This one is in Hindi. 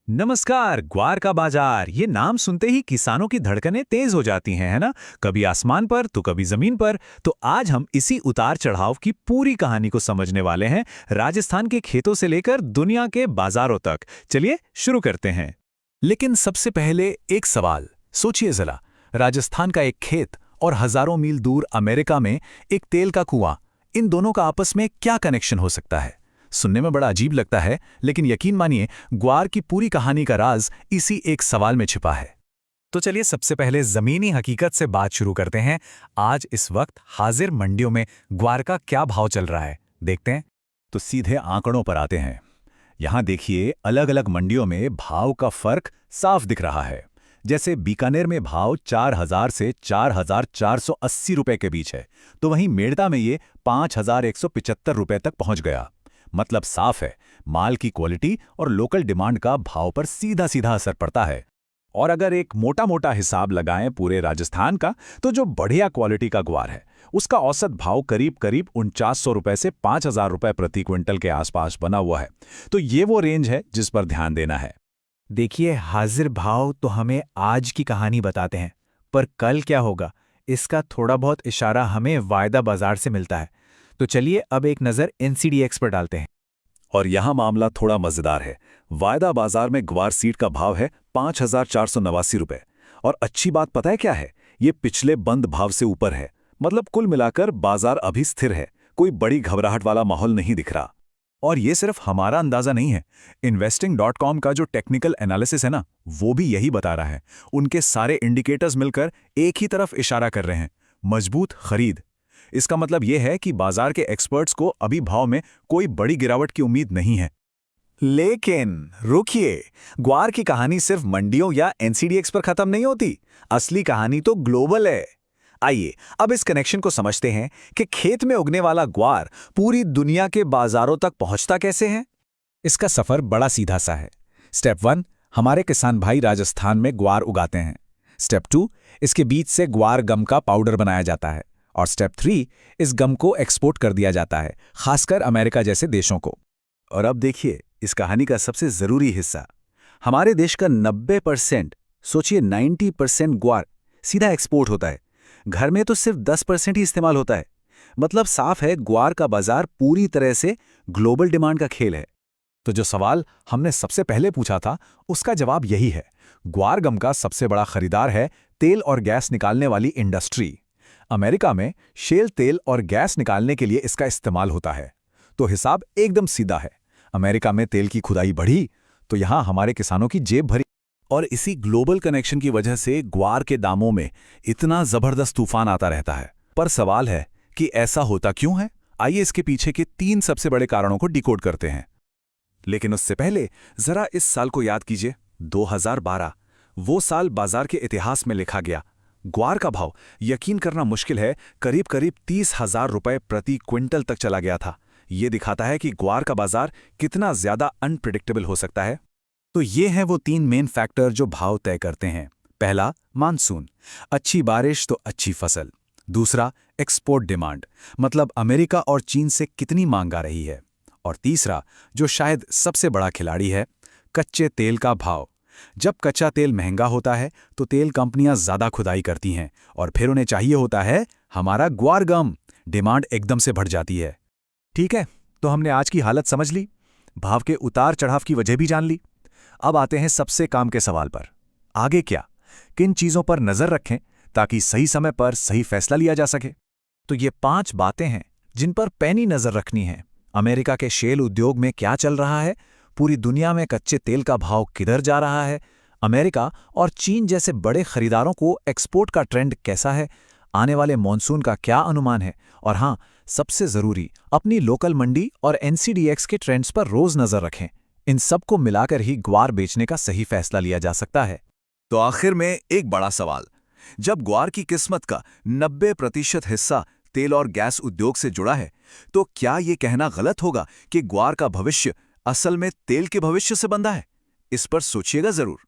नमस्कार। ग्वार का बाजार, ये नाम सुनते ही किसानों की धड़कनें तेज हो जाती हैं, है ना? कभी आसमान पर तो कभी जमीन पर। तो आज हम इसी उतार चढ़ाव की पूरी कहानी को समझने वाले हैं, राजस्थान के खेतों से लेकर दुनिया के बाजारों तक। चलिए शुरू करते हैं। लेकिन सबसे पहले एक सवाल सोचिए जरा। राजस्थान का एक खेत और हजारों मील दूर अमेरिका में एक तेल का कुआं, इन दोनों का आपस में क्या कनेक्शन हो सकता है? सुनने में बड़ा अजीब लगता है, लेकिन यकीन मानिए, ग्वार की पूरी कहानी का राज इसी एक सवाल में छिपा है। तो चलिए सबसे पहले जमीनी हकीकत से बात शुरू करते हैं। आज इस वक्त हाजिर मंडियों में ग्वार का क्या भाव चल रहा है, देखते हैं। तो सीधे आंकड़ों पर आते हैं। यहां देखिए, अलग अलग मंडियों में भाव का फर्क साफ दिख रहा है। जैसे बीकानेर में भाव 4,000 से 4,480 रुपए के बीच है, तो वहीं मेड़ता में ये 5,175 रुपए तक पहुंच गया। मतलब साफ है, माल की क्वालिटी और लोकल डिमांड का भाव पर सीधा सीधा असर पड़ता है। और अगर एक मोटा मोटा हिसाब लगाएं पूरे राजस्थान का, तो जो बढ़िया क्वालिटी का ग्वार है, उसका औसत भाव करीब करीब 4900 रुपए से 5,000 रुपए प्रति क्विंटल के आसपास बना हुआ है। तो ये वो रेंज है जिस पर ध्यान देना है। देखिए, हाजिर भाव तो हमें आज की कहानी बताते हैं, पर कल क्या होगा, इसका थोड़ा बहुत इशारा हमें वायदा बाजार से मिलता है। तो चलिए अब एक नज़र एनसीडीएक्स पर डालते हैं। और यहां मामला थोड़ा मजेदार है। वायदा बाजार में ग्वार सीड का भाव है 5,489 रुपए। और अच्छी बात पता है क्या है? ये पिछले बंद भाव से ऊपर है। मतलब कुल मिलाकर बाजार अभी स्थिर है, कोई बड़ी घबराहट वाला माहौल नहीं दिख रहा। और ये सिर्फ हमारा अंदाजा नहीं है। investing.com का जो टेक्निकल एनालिसिस है ना, वो भी यही बता रहा है। उनके सारे इंडिकेटर्स मिलकर एक ही तरफ इशारा कर रहे हैं, मजबूत खरीद। इसका मतलब यह है कि बाजार के एक्सपर्ट्स को अभी भाव में कोई बड़ी गिरावट की उम्मीद नहीं है। लेकिन रुकिए, ग्वार की कहानी सिर्फ मंडियों या एनसीडीएक्स पर खत्म नहीं होती। असली कहानी तो ग्लोबल है। आइए अब इस कनेक्शन को समझते हैं कि खेत में उगने वाला ग्वार पूरी दुनिया के बाजारों तक पहुंचता कैसे है। इसका सफर बड़ा सीधा सा है। स्टेप 1, हमारे किसान भाई राजस्थान में ग्वार उगाते हैं। स्टेप 2, इसके बीज से ग्वार गम का पाउडर बनाया जाता है। और स्टेप 3, इस गम को एक्सपोर्ट कर दिया जाता है, खासकर अमेरिका जैसे देशों को। और अब देखिए इस कहानी का सबसे जरूरी हिस्सा। हमारे देश का 90%, सोचिए 90% ग्वार सीधा एक्सपोर्ट होता है। घर में तो सिर्फ 10% ही इस्तेमाल होता है। मतलब साफ है, ग्वार का बाजार पूरी तरह से ग्लोबल डिमांड का खेल है। तो जो सवाल हमने सबसे पहले पूछा था, उसका जवाब यही है। ग्वार गम का सबसे बड़ा खरीदार है तेल और गैस निकालने वाली इंडस्ट्री। अमेरिका में शेल तेल और गैस निकालने के लिए इसका इस्तेमाल होता है। तो हिसाब एकदम सीधा है। अमेरिका में तेल की खुदाई बढ़ी, तो यहां हमारे किसानों की जेब भरी। और इसी ग्लोबल कनेक्शन की वजह से ग्वार के दामों में इतना जबरदस्त तूफान आता रहता है। पर सवाल है कि ऐसा होता क्यों है? आइए इसके पीछे के 3 सबसे बड़े कारणों को डिकोड करते हैं। लेकिन उससे पहले जरा इस साल को याद कीजिए, 2012। वो साल बाजार के इतिहास में लिखा गया। ग्वार का भाव, यकीन करना मुश्किल है, करीब करीब 30,000 रुपए प्रति क्विंटल तक चला गया था। ये दिखाता है कि ग्वार का बाजार कितना ज्यादा अनप्रिडिक्टेबल हो सकता है। तो ये हैं वो 3 मेन फैक्टर जो भाव तय करते हैं। पहला, मानसून, अच्छी बारिश तो अच्छी फसल। दूसरा, एक्सपोर्ट डिमांड, मतलब अमेरिका और चीन से कितनी मांग आ रही है। और तीसरा, जो शायद सबसे बड़ा खिलाड़ी है, कच्चे तेल का भाव। जब कच्चा तेल महंगा होता है तो तेल कंपनियां ज्यादा खुदाई करती हैं, और फिर उन्हें चाहिए होता है हमारा ग्वार गम। डिमांड एकदम से बढ़ जाती है। ठीक है, तो हमने आज की हालत समझ ली, भाव के उतार चढ़ाव की वजह भी जान ली। अब आते हैं सबसे काम के सवाल पर। आगे क्या? किन चीजों पर नजर रखें ताकि सही समय पर सही फैसला लिया जा सके? तो ये 5 बातें हैं जिन पर पैनी नजर रखनी है। अमेरिका के शेल उद्योग में क्या चल रहा है? पूरी दुनिया में कच्चे तेल का भाव किधर जा रहा है? अमेरिका और चीन जैसे बड़े खरीदारों को एक्सपोर्ट का ट्रेंड कैसा है? आने वाले मॉनसून का क्या अनुमान है? और हां, सबसे जरूरी, अपनी लोकल मंडी और एनसीडीएक्स के ट्रेंड्स पर रोज नजर रखें। इन सब को मिलाकर ही ग्वार बेचने का सही फैसला लिया जा सकता है। तो आखिर में एक बड़ा सवाल, जब ग्वार की किस्मत का 90% हिस्सा तेल और गैस उद्योग से जुड़ा है, तो क्या ये कहना गलत होगा कि ग्वार का भविष्य असल में तेल के भविष्य से बंधा है? इस पर सोचिएगा जरूर।